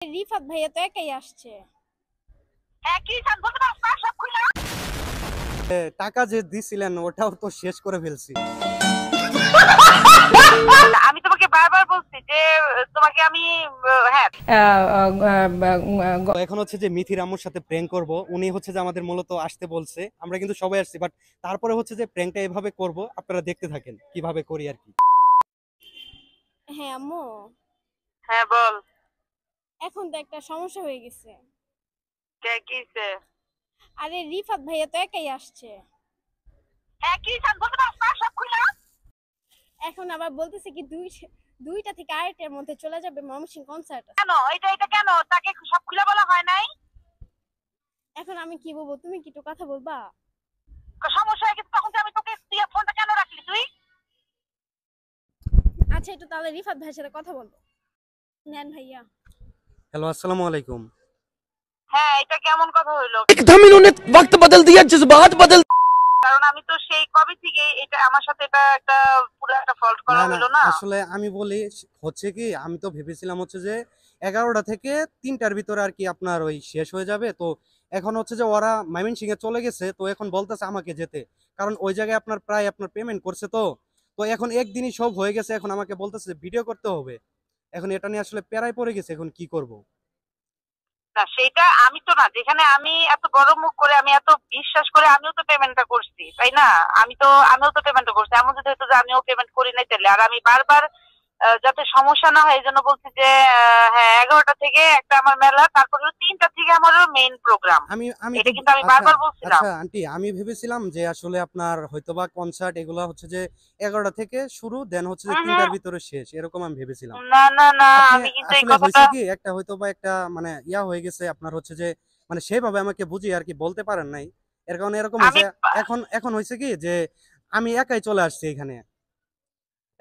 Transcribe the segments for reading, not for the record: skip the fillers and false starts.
রিফাত ভাইয়া তো একাই আসছে। টাকা যে দিছিলেন ওটাও তো শেষ করে ফেলছি। আমি তোমাকে বারবার বলছি যে তোমাকে আমি হ্যাঁ তো এখন হচ্ছে যে মিথির আম্মুর সাথে প্র্যাঙ্ক করব। উনি হচ্ছে যে আমাদের মূলত আসতে বলছে, আমরা কিন্তু সবাই আসছি, বাট তারপরে হচ্ছে যে প্র্যাঙ্কটা এভাবে করব, আপনারা দেখতে থাকেন কিভাবে করি আর কি। হ্যাঁ আম্মু, হ্যাঁ বল। এখন তো একটা সমস্যা হয়ে গেছে। কে কিছে? আরে রিফাত ভাইয়া তো একাই আসছে। হ্যাঁ কি চান বলতে পারছ না সব খুলে? এখন আবার বলতেছে কি দুইটা থেকে আড়াইটার মধ্যে চলে যাবে ময়মনসিংহ কনসার্ট আছে। কেন এটা কেন? তাকে সব খুলে বলা হয় নাই? এখন আমি কি বলবো, তুমি কি একটু কথা বলবা? সমস্যা হয়ে গেছে তখন আমি তোকে দিয়ে ফোনটা কেন রাখলি তুই? আচ্ছা একটু তাহলে রিফাত ভাইয়ের সাথে কথা বলবো। নেন ভাইয়া। হ্যালো, আসসালামু আলাইকুম। হ্যাঁ এটা কেমন কথা হইলো? एकदम इन्होंने वक्त बदल दिया, जज्बात बदल। কারণ আমি তো সেই কবে থেকে এটা আমার সাথে এটা একটা পুরো একটা ফল্ট করা না না, হলো না। আসলে আমি বলি হচ্ছে কি, আমি তো ভেবেছিলাম হচ্ছে যে 11টা থেকে 3টার ভিতরে আর কি আপনার ওই শেষ হয়ে যাবে। তো এখন হচ্ছে যে ওরা ময়মনসিংহে চলে গেছে, তো এখন বলতেছে আমাকে যেতে, কারণ ওই জায়গায় আপনার প্রায় আপনার পেমেন্ট করছে। তো তো এখন একদিনই সব হয়ে গেছে, এখন আমাকে বলতেছে ভিডিও করতে হবে। এখন এটা নিয়ে আসলে প্যারায় পড়ে গেছে, এখন কি করব। না সেটা আমি তো না, যেখানে আমি এত বড় মুখ করে আমি এত বিশ্বাস করে আমিও তো পেমেন্টটা করছি তাই না? আমিও তো পেমেন্টটা করছি। এমন যদি হতো যে আমিও পেমেন্ট করি নাই তাহলে আর আমি বারবার যাতে সমস্যা না হয় এই জন্য বলছি যে হ্যাঁ 11টা থেকে একটা আমার মেলা, তারপরে 3টা থেকে আমারও মেইন প্রোগ্রাম। আমি আমি এটা তো কিন্তু আমি আচ্ছা বারবার বলছিলাম। আচ্ছা আন্টি, আমি ভেবেছিলাম যে আসলে আপনার হয়তোবা কনসার্ট এগুলা হচ্ছে যে 11টা থেকে শুরু, দেন হচ্ছে যে হুম 3টার ভিতরে শেষ, এরকম আমি ভেবেছিলাম। না না না, আপনি আমি কিন্তু এই আসলে কথাটা হয়েছে কি, একটা হয়তোবা একটা মানে ইয়া হয়ে গেছে আপনার হচ্ছে যে মানে সেভাবে আমাকে বুঝিয়ে আর কি বলতে পারেন নাই, এর কারণে এরকম আমি হয়েছে। এখন এখন হয়েছে কি যে আমি একাই চলে আসছি এখানে,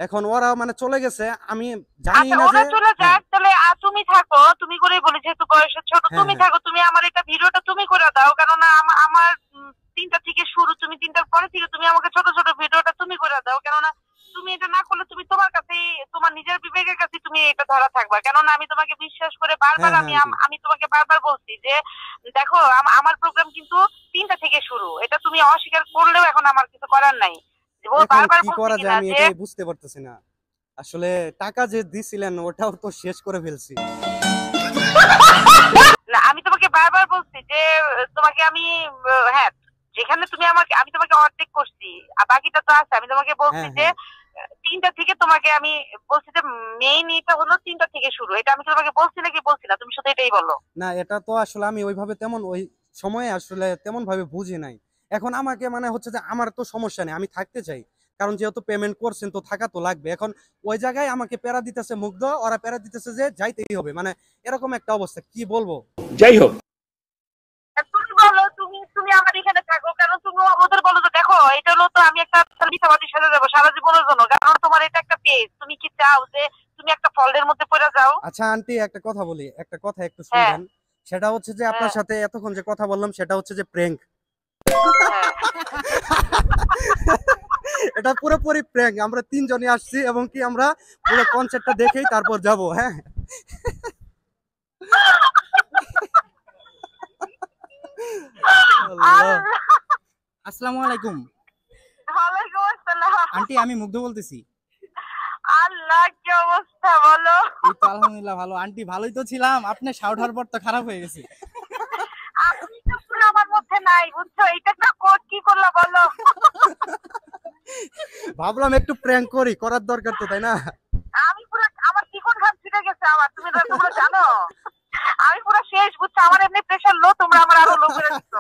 এখন ওরা মানে চলে গেছে, আমি জানি আচ্ছা না যে। ওরা চলে হ্যাঁ যাক তাহলে তুমি থাকো, তুমি করেই বলি যেহেতু বয়সে ছোট হ্যাঁ তুমি হ্যাঁ থাকো, তুমি আমার এটা ভিডিওটা তুমি করে দাও, কারণ আমার 3টা থেকে শুরু, তুমি 3টার পরে থেকে তুমি আমাকে ছোট ছোট ভিডিওটা তুমি করে দাও, কেননা তুমি এটা না করলে তুমি তোমার কাছেই তোমার নিজের বিবেকের কাছে তুমি এটা ধরা থাকবা। কেননা আমি তোমাকে বিশ্বাস করে বারবার হ্যাঁ হ্যাঁ আন্টি। আমি তোমাকে বারবার বলছি যে দেখো আমার প্রোগ্রাম কিন্তু 3টা থেকে শুরু, এটা তুমি অস্বীকার করলেও এখন আমার কিছু করার নাই। ও এখন বারবার কি বলছি করা যায় কিনা আমি যে এটাই বুঝতে পারতেছি না। আসলে টাকা যে দিছিলেন ওটাও তো শেষ করে ফেলছি। না আমি তোমাকে বারবার বলছি যে তোমাকে আমি হ্যাঁ যেখানে তুমি আমি তোমাকে অর্ধেক করছি আর বাকিটা তো আছে। আমি তোমাকে বলছি হ্যাঁ যে হ্যাঁ 3টা থেকে তোমাকে আমি বলছি যে মেইন এটা হলো 3টা থেকে শুরু, এটা আমি তোমাকে বলছি নাকি বলছি না? তুমি শুধু এটাই বলো। না, এটা তো আসলে আমি ওইভাবে তেমন ওই সময়ে আসলে তেমন ভাবে বুঝি নাই। এখন আমাকে মানে হচ্ছে যে আমার তো সমস্যা নেই, আমি থাকতে চাই, কারণ যেহেতু পেমেন্ট করছেন তো থাকা তো লাগবে। এখন ওই জায়গায় আমাকে প্যারা দিতেছে মুগ্ধ, ওরা প্যারা দিতেছে যে যাইতেই হবে, মানে এরকম একটা অবস্থা, কি বলবো। जय हो। আর তুমি বলো, তুমি আমার এখানে থাকো, কারণ তুমি ওদের বলো যে দেখো এটা হলো তো আমি একটা মিথ্যাবাদীর সাথে যাবো সারা জীবনের জন্য, কারণ তোমার এটা একটা পেজ, তুমি কি চাও যে তুমি একটা ফল্ডের মধ্যে পড়ে যাও? আচ্ছা আন্টি, একটা কথা বলি, একটা কথা একটু হ্যাঁ শুনবেন। সেটা হচ্ছে যে আপনার হ্যাঁ সাথে এতক্ষণ যে কথা বললাম সেটা হচ্ছে যে প্র্যাঙ্ক। হ্যাঁ এটা পুরোপুরি প্র্যাঙ্ক। আমরা তিনজনই আসছি এবং কি আমরা পুরো কনসার্টটা দেখেই তারপর যাব। হ্যাঁ আল্লাহ। আসসালামু আলাইকুম ওয়ালাইকুম আসসালাম। আন্টি, আমি মুগ্ধ বলতেছি। আল্লাহ কি অবস্থা বলো? এই তো আলহামদুলিল্লাহ ভালো। আন্টি ভালোই তো ছিলাম, আপনি শাউট হওয়ার পর তো খারাপ হয়ে গেছে। আপনি তো পুরো আমার মধ্যে নাই বুঝছো, এটা না কোড কি করলা বলো? ভাবলাম একটু প্র্যাঙ্ক করি, করার দরকার তো, তাই না? আমি পুরো আমার চিকন ঘাম ছিটে গেছে আমার, তোমরা জানো আমি পুরো শেষ বুঝছো, আমার এমনি প্রেশার লো, তোমরা আমার আরো লো করে দিচ্ছ।